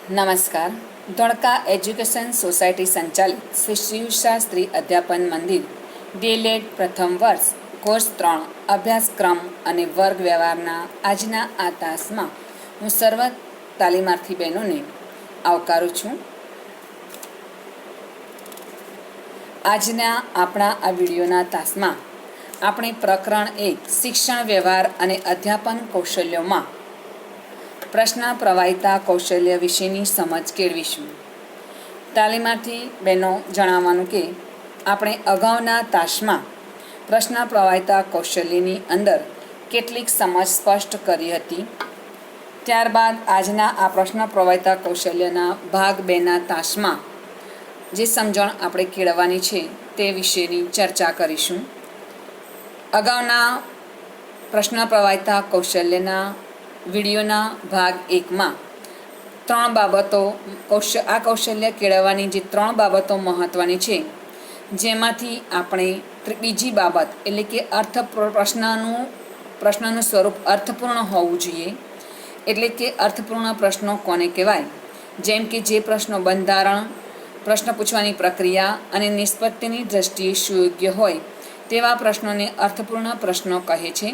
નમસ્કાર. Dholka education society સંચાલિત શ્રી શિવશાસ્ત્રી અધ્યાપન મંદિર ડીએલએડ પ્રથમ વર્ષ કોર્સ 3 અભ્યાસક્રમ અને વર્ગ વ્યવહારના આજના આ તાસમાં હું સર્વ તાલીમાર્થી બહેનોને આવકારું છું. આજના આપણા આ વિડીયોના તાસમાં આપણે પ્રકરણ 1 શિક્ષણ વ્યવહાર અને અધ્યાપન કૌશલ્યોમાં પ્રશ્ન પ્રવાહિતા કૌશલ્ય વિશેની સમજ કેળવીશું. તાલીમાર્થી બહેનો જણાવવાનું કે આપણે અગાઉના તાસમાં પ્રશ્ન પ્રવાહિતા કૌશલ્યની અંદર કેટલીક સમજ સ્પષ્ટ કરી હતી. ત્યારબાદ આજના આ પ્રશ્ન પ્રવાહિતા કૌશલ્યના ભાગ 2ના તાસમાં જે સમજણ આપણે કેળવવાની છે તે વિશેની ચર્ચા કરીશું. અગાઉના પ્રશ્ન પ્રવાહિતા કૌશલ્યના વિડીયોના ભાગ 1માં 3 બાબતો આ કૌશલ્ય કેળવવાની જે 3 બાબતો મહત્ત્વની છે, જેમાંથી આપણે બીજી બાબત એટલે કે પ્રશ્નનું સ્વરૂપ અર્થપૂર્ણ હોવું જોઈએ. એટલે કે અર્થપૂર્ણ પ્રશ્નો કોને કહેવાય? જેમ કે જે પ્રશ્નો બંધારણ, પ્રશ્ન પૂછવાની પ્રક્રિયા અને નિષ્પત્તિની દ્રષ્ટિએ સુયોગ્ય હોય તેવા પ્રશ્નોને અર્થપૂર્ણ પ્રશ્નો કહે છે.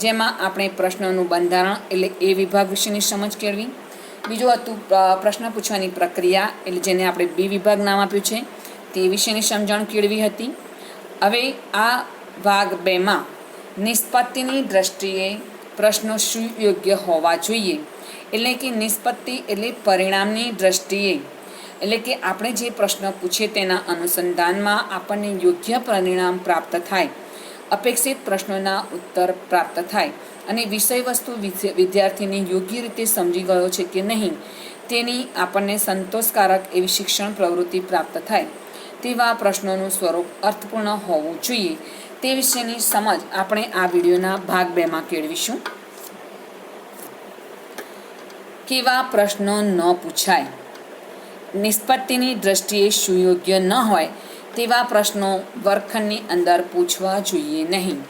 જેમાં આપણે પ્રશ્નોનું બંધારણ એટલે એ વિભાગ વિશેની સમજ કેળવી. બીજું હતું પ્રશ્ન પૂછવાની પ્રક્રિયા એટલે જેને આપણે બી વિભાગ નામ આપ્યું છે તે વિશેની સમજણ કેળવી હતી. હવે આ ભાગ 2માં નિષ્પત્તિની દ્રષ્ટિએ પ્રશ્નો સુયોગ્ય હોવા જોઈએ. એટલે કે નિષ્પત્તિ એટલે પરિણામની દ્રષ્ટિએ એટલે કે આપણે જે પ્રશ્ન પૂછીએ તેના અનુસંધાનમાં આપણને યોગ્ય પરિણામ પ્રાપ્ત થાય, અપેક્ષિત પ્રશ્નોના ઉત્તર પ્રાપ્ત થાય અને વિષય વસ્તુ વિદ્યાર્થીને યોગ્ય રીતે સમજી ગયો છે કે નહીં તેની આપણને સંતોષકારક એવી શિક્ષણ પ્રવૃત્તિ પ્રાપ્ત થાય તેવા પ્રશ્નોનું સ્વરૂપ અર્થપૂર્ણ હોવું જોઈએ. તે વિશેની સમજ આપણે આ વિડીયોના ભાગ 2માં કેળવીશું. કેવા પ્રશ્નો ન પૂછાય? નિષ્પત્તિની દ્રષ્ટિએ સુયોગ્ય ન હોય તેવા પ્રશ્નો વર્ગખંડની અંદર પૂછવા જોઈએ નહીં.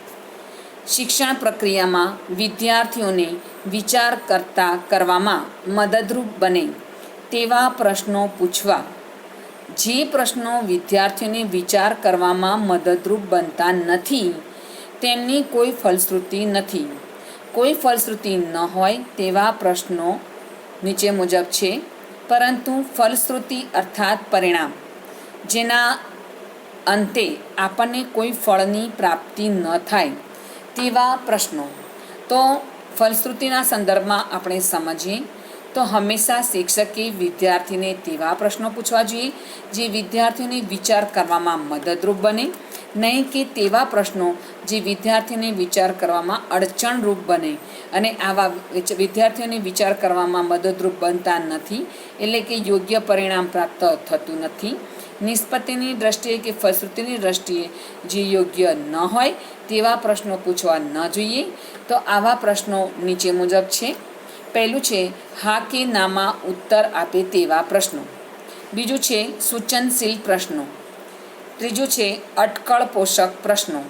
શિક્ષણ પ્રક્રિયામાં વિદ્યાર્થીઓને વિચાર કરવામાં મદદરૂપ બને તેવા પ્રશ્નો પૂછવા. જે પ્રશ્નો વિદ્યાર્થીઓને વિચાર કરવામાં મદદરૂપ બનતા નથી તેમની કોઈ ફલશ્રુતિ નથી. કોઈ ફલશ્રુતિ ન હોય તેવા પ્રશ્નો નીચે મુજબ છે, પરંતુ ફલશ્રુતિ અર્થાત પરિણામ જેના અંતે આપણને કોઈ ફળની પ્રાપ્તિ ન થાય તેવા પ્રશ્નો. તો ફલશ્રુતિના સંદર્ભમાં આપણે સમજીએ તો હંમેશા શિક્ષકે વિદ્યાર્થીને તેવા પ્રશ્નો પૂછવા જોઈએ જે વિદ્યાર્થીઓને વિચાર કરવામાં મદદરૂપ બને, નહીં કે તેવા પ્રશ્નો જે વિદ્યાર્થીને વિચાર કરવામાં અડચણરૂપ બને. અને આવા વિદ્યાર્થીઓને વિચાર કરવામાં મદદરૂપ બનતા નથી એટલે કે યોગ્ય પરિણામ પ્રાપ્ત થતું નથી. નિષ્પત્તિની દ્રષ્ટિએ કે ફલશ્રુતિની દ્રષ્ટિએ જે યોગ્ય ન હોય તેવા પ્રશ્નો પૂછવા ન જોઈએ. તો આવા પ્રશ્નો નીચે મુજબ છે. પહેલું છે હા કે નામાં ઉત્તર આપે તેવા પ્રશ્નો. બીજું છે સૂચનશીલ પ્રશ્નો. ત્રીજું છે અટકળ પોષક પ્રશ્નો.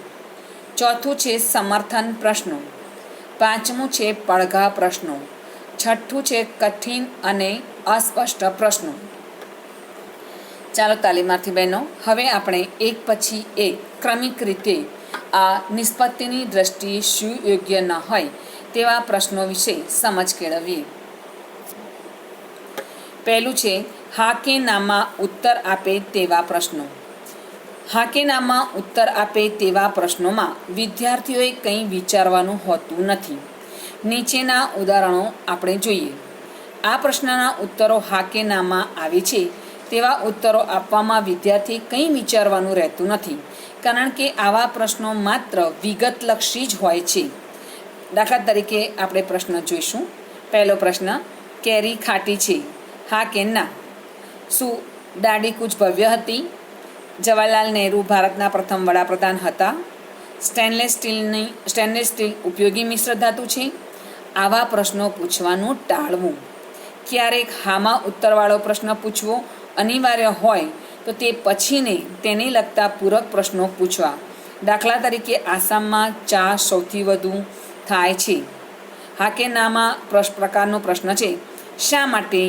ચોથું છે સમર્થન પ્રશ્નો. પાંચમું છે પડઘા પ્રશ્નો. છઠ્ઠું છે કઠિન અને અસ્પષ્ટ પ્રશ્નો. ચાલો તાલીમાર્થી બહેનો, હવે આપણે એક પછી એક ક્રમિક રીતે આ નિષ્પત્તિની દ્રષ્ટિએ સુયોગ્ય ન હોય તેવા પ્રશ્નો વિશે સમજ કેળવીએ. પહેલું છે હા કે નામાં ઉત્તર આપે તેવા પ્રશ્નો. હા કે નામાં ઉત્તર આપે તેવા પ્રશ્નોમાં વિદ્યાર્થીઓએ કંઈ વિચારવાનું હોતું નથી. નીચેના ઉદાહરણો આપણે જોઈએ. આ પ્રશ્નના ઉત્તરો હા કે નામાં આવે છે તેવા ઉત્તરો આપવામાં વિદ્યાર્થી કંઈ વિચારવાનું રહેતું નથી, કારણ કે આવા પ્રશ્નો માત્ર વિગતલક્ષી જ હોય છે. દાખલા તરીકે આપણે પ્રશ્ન જોઈશું. પહેલો પ્રશ્ન, કેરી ખાટી છે? હા કે ના? શું દાંડી કૂચ ભવ્ય હતી? જવાહરલાલ નહેરુ ભારતના પ્રથમ વડાપ્રધાન હતા? સ્ટેનલેસ સ્ટીલ ઉપયોગી મિશ્ર ધાતુ છે? આવા પ્રશ્નો પૂછવાનું ટાળવું. ક્યારેક હામાં ઉત્તરવાળો પ્રશ્ન પૂછવો અનિવાર્ય હોય તો તે પછીને તેને લગતા પૂરક પ્રશ્નો પૂછવા. દાખલા તરીકે આસામમાં ચા સૌથી વધુ થાય છે? હા કે નામાં પ્રકારનો પ્રશ્ન છે. શા માટે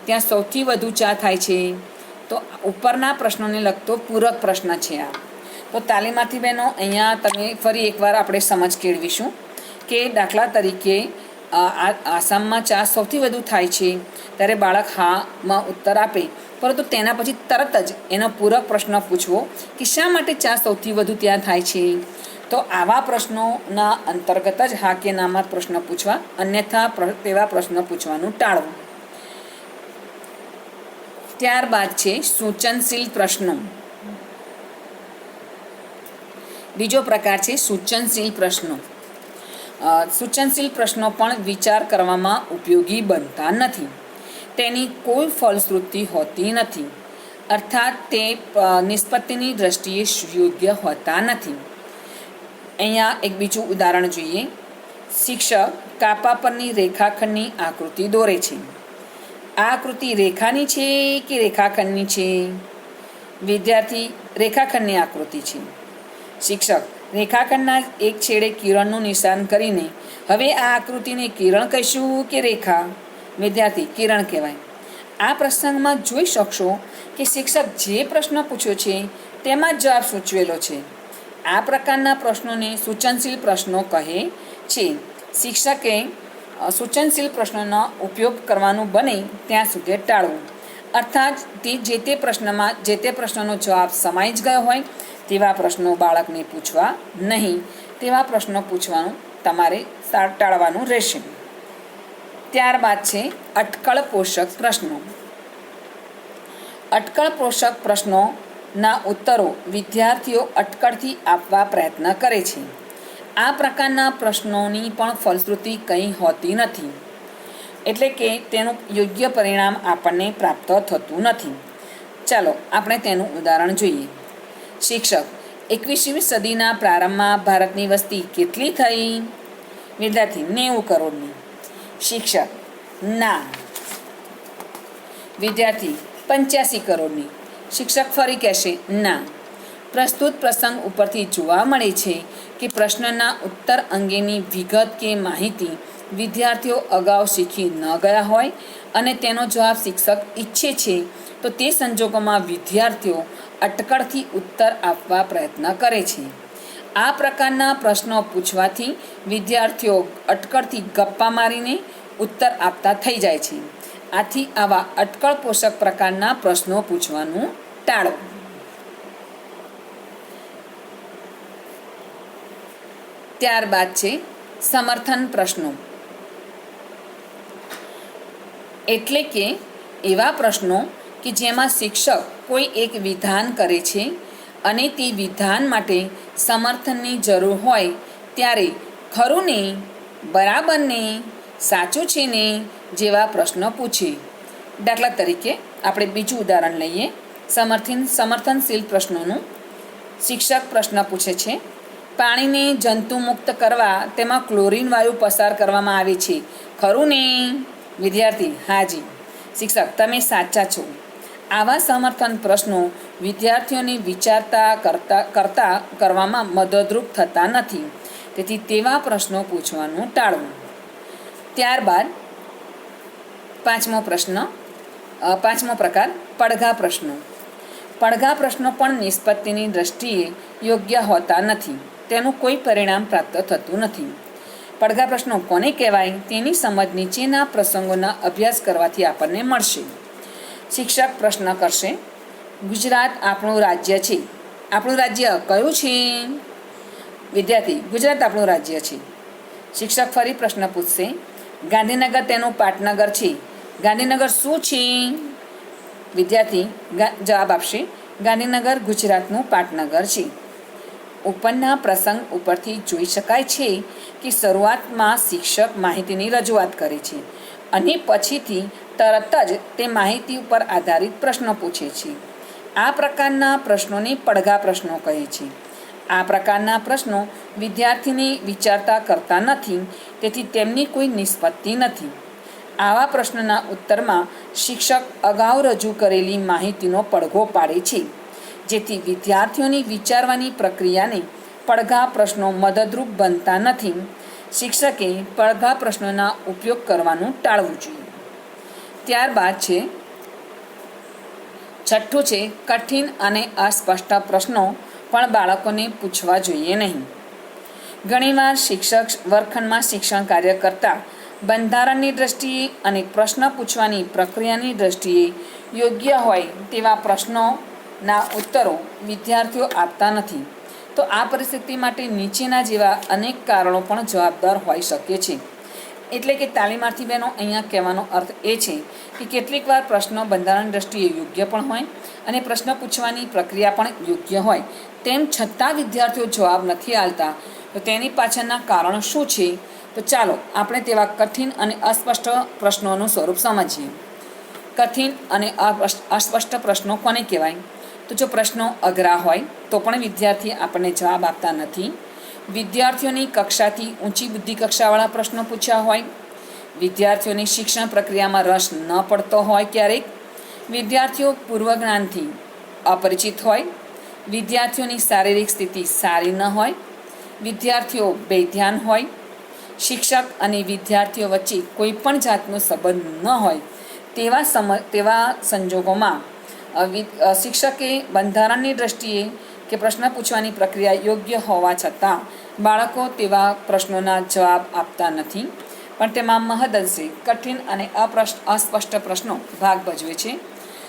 ત્યાં સૌથી વધુ ચા થાય છે? તો ઉપરના પ્રશ્નોને લગતો પૂરક પ્રશ્ન છે આ. તો તાલીમાર્થી બહેનો, અહીંયા તમે ફરી એકવાર આપણે સમજ કેળવીશું કે દાખલા તરીકે આસામમાં ચા સૌથી વધુ થાય છે, ત્યારે બાળક હામાં ઉત્તર આપે, પરંતુ તેના પછી તરત જ એનો પૂરક પ્રશ્ન પૂછવો કે શા માટે ચા સૌથી વધુ ત્યાં થાય છે. તો આવા પ્રશ્નોના અંતર્ગત જ હા કે નામાં પ્રશ્ન પૂછવા, અન્યથા તેવા પ્રશ્ન પૂછવાનું ટાળવું. ત્યારબાદ છે સૂચનશીલ પ્રશ્નો. બીજો પ્રકાર છે સૂચનશીલ પ્રશ્નો. સૂચનશીલ પ્રશ્નો પણ વિચાર કરવામાં ઉપયોગી બનતા નથી. તેની કોઈ ફલશ્રુતિ હોતી નથી, અર્થાત તે નિષ્પત્તિની દ્રષ્ટિએ યોગ્ય હોતા નથી. અહીંયા એક બીજું ઉદાહરણ જોઈએ. શિક્ષક કાપા પરની રેખાખંડની આકૃતિ દોરે છે. આ આકૃતિ રેખાની છે કે રેખાખંડની છે? વિદ્યાર્થી, રેખાખંડની આકૃતિ છે. શિક્ષક રેખાખંડના એક છેડે કિરણનું નિશાન કરીને, હવે આ આકૃતિને કિરણ કહીશું કે રેખા? વિદ્યાર્થી, કિરણ કહેવાય. આ પ્રસંગમાં જોઈ શકશો કે શિક્ષક જે પ્રશ્ન પૂછ્યો છે તેમાં જ જવાબ સૂચવેલો છે. આ પ્રકારના પ્રશ્નોને સૂચનશીલ પ્રશ્નો કહે છે. શિક્ષકે સૂચનશીલ પ્રશ્નોનો ઉપયોગ કરવાનું બને ત્યાં સુધી ટાળવું, અર્થાત જે તે પ્રશ્નનો જવાબ સમાઈ જ ગયો હોય તેવા પ્રશ્નો બાળકને પૂછવા નહીં. તેવા પ્રશ્નો પૂછવાનું તમારે ટાળવાનું રહેશે. ત્યારબાદ છે અટકળ પોષક પ્રશ્નો. અટકળ પોષક પ્રશ્નોના ઉત્તરો વિદ્યાર્થીઓ અટકળથી આપવા પ્રયત્ન કરે છે. આ પ્રકારના પ્રશ્નોની પણ ફલશ્રુતિ કંઈ હોતી નથી, એટલે કે તેનું યોગ્ય પરિણામ આપણને પ્રાપ્ત થતું નથી. ચાલો આપણે તેનું ઉદાહરણ જોઈએ. શિક્ષક, 21મી સદીના પ્રારંભમાં ભારતની વસ્તી કેટલી થઈ? વિદ્યાર્થી, 90 કરોડની. શિક્ષક, ના. વિદ્યાર્થી, 85 કરોડની. શિક્ષક ફરી કહેશે ના. પ્રસ્તુત પ્રસંગ ઉપરથી જોવા મળે છે કે પ્રશ્નના ઉત્તર અંગેની વિગત કે માહિતી વિદ્યાર્થીઓ અગાઉ શીખી ન ગયા હોય અને તેનો જવાબ શિક્ષક ઈચ્છે છે, તો તે સંજોગોમાં વિદ્યાર્થીઓ અટકળથી ઉત્તર આપવા પ્રયત્ન કરે છે. આ પ્રકારના પ્રશ્નો પૂછવાથી વિદ્યાર્થીઓ અટકળથી ગપ્પા મારીને ઉત્તર આપતા થઈ જાય છે. આથી આવા અટકળ પોષક પ્રકારના પ્રશ્નો પૂછવાનું ટાળો. ત્યારબાદ છે સમર્થન પ્રશ્નો. એટલે કે એવા પ્રશ્નો કે જેમાં શિક્ષક કોઈ એક વિધાન કરે છે અને તે વિધાન માટે સમર્થનની જરૂર હોય ત્યારે ખરું ને, બરાબર ને, સાચું છે ને જેવા પ્રશ્નો પૂછે. દાખલા તરીકે આપણે બીજું ઉદાહરણ લઈએ સમર્થનશીલ પ્રશ્નોનું. શિક્ષક પ્રશ્ન પૂછે છે, પાણીને જંતુમુક્ત કરવા તેમાં ક્લોરીન વાયુ પસાર કરવામાં આવે છે, ખરું ને? વિદ્યાર્થી, હાજી. શિક્ષક, તમે સાચા છો. આવા સમર્થન પ્રશ્નો વિદ્યાર્થીઓને વિચારતા કરવામાં મદદરૂપ થતા નથી, તેથી તેવા પ્રશ્નો પૂછવાનું ટાળવું. ત્યારબાદ પાંચમો પ્રકાર પડઘા પ્રશ્નો. પડઘા પ્રશ્નો પણ નિષ્પત્તિની દ્રષ્ટિએ યોગ્ય હોતા નથી. તેનું કોઈ પરિણામ પ્રાપ્ત થતું નથી. પડઘા પ્રશ્નો કોને કહેવાય તેની સમજ નીચેના પ્રસંગોના અભ્યાસ કરવાથી આપણને મળશે. શિક્ષક પ્રશ્ન કરશે, ગુજરાત આપણું રાજ્ય છે. આપણું રાજ્ય કયું છે? વિદ્યાર્થી, ગુજરાત આપણું રાજ્ય છે. શિક્ષક ફરી પ્રશ્ન પૂછશે, ગાંધીનગર તેનું પાટનગર છે. ગાંધીનગર શું છે? વિદ્યાર્થી જવાબ આપશે, ગાંધીનગર ગુજરાતનું પાટનગર છે. ઉપરના પ્રસંગ ઉપરથી જોઈ શકાય છે કે શરૂઆતમાં શિક્ષક માહિતીની રજૂઆત કરે છે અને પછીથી તરત જ તે માહિતી ઉપર આધારિત પ્રશ્નો પૂછે છે. આ પ્રકારના પ્રશ્નોને પડઘા પ્રશ્નો કહે છે. આ પ્રકારના પ્રશ્નો વિદ્યાર્થીને વિચારતા કરતા નથી, તેથી તેમની કોઈ નિષ્પત્તિ નથી. આવા પ્રશ્નના ઉત્તરમાં શિક્ષક અગાઉ રજૂ કરેલી માહિતીનો પડઘો પાડે છે, જેથી વિદ્યાર્થીઓની વિચારવાની પ્રક્રિયાને પડઘા પ્રશ્નો મદદરૂપ બનતા નથી. શિક્ષકે પડઘા પ્રશ્નોના ઉપયોગ કરવાનું ટાળવું જોઈએ. ત્યારબાદ છે છઠ્ઠું છે, કઠિન અને અસ્પષ્ટ પ્રશ્નો પણ બાળકોને પૂછવા જોઈએ નહીં. ઘણીવાર શિક્ષક વર્ગખંડમાં શિક્ષણ કાર્ય કરતા બંધારણની દ્રષ્ટિએ અને પ્રશ્ન પૂછવાની પ્રક્રિયાની દ્રષ્ટિએ યોગ્ય હોય તેવા પ્રશ્નોના ઉત્તરો વિદ્યાર્થીઓ આપતા નથી. તો આ પરિસ્થિતિ માટે નીચેના જેવા અનેક કારણો પણ જવાબદાર હોઈ શકે છે. એટલે કે તાલીમાર્થી બહેનો અહીંયા કહેવાનો અર્થ એ છે કે કેટલીક વાર પ્રશ્નો બંધારણની દ્રષ્ટિએ યોગ્ય પણ હોય અને પ્રશ્ન પૂછવાની પ્રક્રિયા પણ યોગ્ય હોય, તેમ છતાં વિદ્યાર્થીઓ જવાબ નથી આપતા. તો તેની પાછળના કારણો શું છે? તો ચાલો આપણે તેવા કઠિન અને અસ્પષ્ટ પ્રશ્નોનું સ્વરૂપ સમજીએ. કઠિન અને અસ્પષ્ટ પ્રશ્નો કોને કહેવાય? તો જો પ્રશ્નો અઘરા હોય તો પણ વિદ્યાર્થી આપણને જવાબ આપતા નથી. વિદ્યાર્થીઓની કક્ષાથી ઊંચી બુદ્ધિ કક્ષાવાળા પ્રશ્નો પૂછ્યા હોય, વિદ્યાર્થીઓની શિક્ષણ પ્રક્રિયામાં રસ ન પડતો હોય, ક્યારેક વિદ્યાર્થીઓ પૂર્વજ્ઞાનથી અપરિચિત હોય, વિદ્યાર્થીઓની શારીરિક સ્થિતિ સારી ન હોય, વિદ્યાર્થીઓ બેધ્યાન હોય, શિક્ષક અને વિદ્યાર્થીઓ વચ્ચે કોઈ પણ જાતનો સંબંધ ન હોય, તેવા સંજોગોમાં શિક્ષકે બંધારણની દ્રષ્ટિએ કે પ્રશ્ન પૂછવાની પ્રક્રિયા યોગ્ય હોવા છતાં બાળકો તેવા પ્રશ્નોના જવાબ આપતા નથી. પણ તેમાં મહદઅંશે કઠિન અને અસ્પષ્ટ પ્રશ્નો ભાગ ભજવે છે.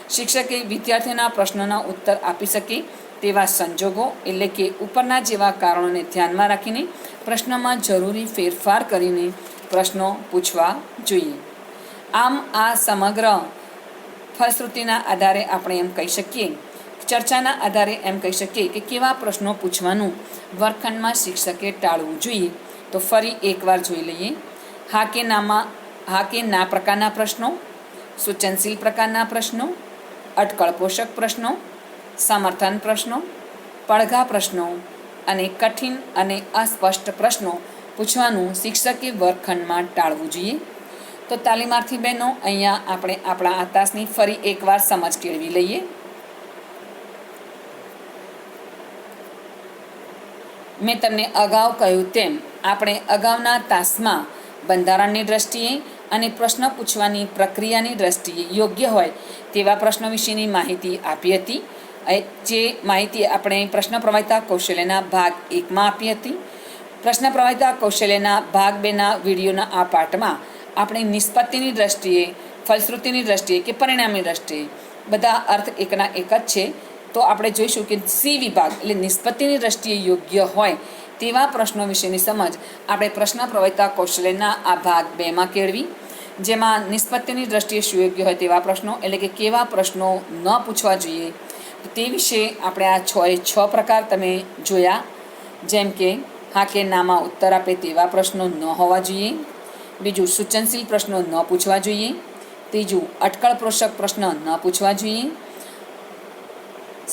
શિક્ષકે વિદ્યાર્થીઓના પ્રશ્નોના ઉત્તર આપી શકે તેવા સંજોગો એટલે કે ઉપરના જેવા કારણોને ધ્યાનમાં રાખીને પ્રશ્નમાં જરૂરી ફેરફાર કરીને પ્રશ્નો પૂછવા જોઈએ. આમ આ સમગ્ર ફલશ્રુતિના આધારે આપણે એમ કહી શકીએ, ચર્ચાના આધારે એમ કહી શકીએ કે કેવા પ્રશ્નો પૂછવાનું વર્ગખંડમાં શિક્ષકે ટાળવું જોઈએ. તો ફરી એકવાર જોઈ લઈએ. હા કે ના પ્રકારના પ્રશ્નો, સૂચનશીલ પ્રકારના પ્રશ્નો, અટકળ પોષક પ્રશ્નો, સમર્થન પ્રશ્નો, પડઘા પ્રશ્નો અને કઠિન અને અસ્પષ્ટ પ્રશ્નો પૂછવાનું શિક્ષકે વર્ગખંડમાં ટાળવું જોઈએ. તો તાલીમાર્થી બહેનો, અહીંયા આપણે આપણા આ તાસની ફરી એકવાર સમજ કેળવી લઈએ. મેં તમને અગાઉ કહ્યું તેમ આપણે અગાઉના તાસમાં બંધારણની દ્રષ્ટિએ અને પ્રશ્ન પૂછવાની પ્રક્રિયાની દ્રષ્ટિએ યોગ્ય હોય તેવા પ્રશ્નો વિશેની માહિતી આપી હતી. જે માહિતી આપણે પ્રશ્ન પ્રવાહિતા કૌશલ્યના ભાગ 1માં આપી હતી. પ્રશ્ન પ્રવાહિતા કૌશલ્યના ભાગ 2ના વિડીયોના આ પાઠમાં આપણે નિષ્પત્તિની દ્રષ્ટિએ, ફલશ્રુતિની દ્રષ્ટિએ કે પરિણામની દ્રષ્ટિએ બધા અર્થ એકના એક જ છે. તો આપણે જોઈશું કે સી વિભાગ એટલે નિષ્પત્તિની દ્રષ્ટિએ યોગ્ય હોય તેવા પ્રશ્નો વિશેની સમજ આપણે પ્રશ્ન પ્રવાહિતા કૌશલ્યના આ ભાગ 2માં કેળવી, જેમાં નિષ્પત્તિની દ્રષ્ટિએ સુયોગ્ય હોય તેવા પ્રશ્નો એટલે કે કેવા પ્રશ્નો ન પૂછવા જોઈએ તે વિશે આપણે આ 6 પ્રકાર તમે જોયા. જેમ કે હા કે નામાં ઉત્તર આપે તેવા પ્રશ્નો ન હોવા જોઈએ. બીજું, સૂચનશીલ પ્રશ્નો ન પૂછવા જોઈએ. ત્રીજું, અટકળ પોષક પ્રશ્ન ન પૂછવા જોઈએ.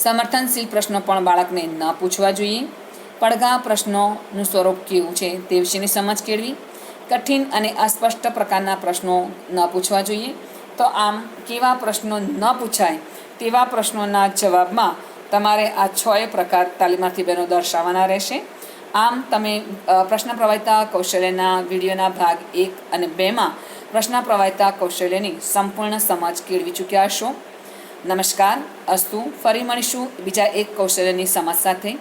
સમર્થનશીલ પ્રશ્નો પણ બાળકને ન પૂછવા જોઈએ. પડઘા પ્રશ્નોનું સ્વરૂપ કેવું છે તે વિશેની સમજ કેળવી. કઠિન અને અસ્પષ્ટ પ્રકારના પ્રશ્નો ન પૂછવા જોઈએ. તો આમ કેવા પ્રશ્નો ન પૂછાય તેવા પ્રશ્નોના જવાબમાં તમારે આ 6 પ્રકાર તાલીમાર્થી બહેનો દર્શાવવાના રહેશે. આમ તમે પ્રશ્ન પ્રવાહિતા કૌશલ્યના વિડીયોના ભાગ 1 અને 2માં પ્રશ્ન પ્રવાહિતા કૌશલ્યની સંપૂર્ણ સમજ કેળવી ચૂક્યા હશો. નમસ્કાર, અસ્તુ. ફરી મળીશું બીજા એક કૌશલ્યની સમજ સાથે.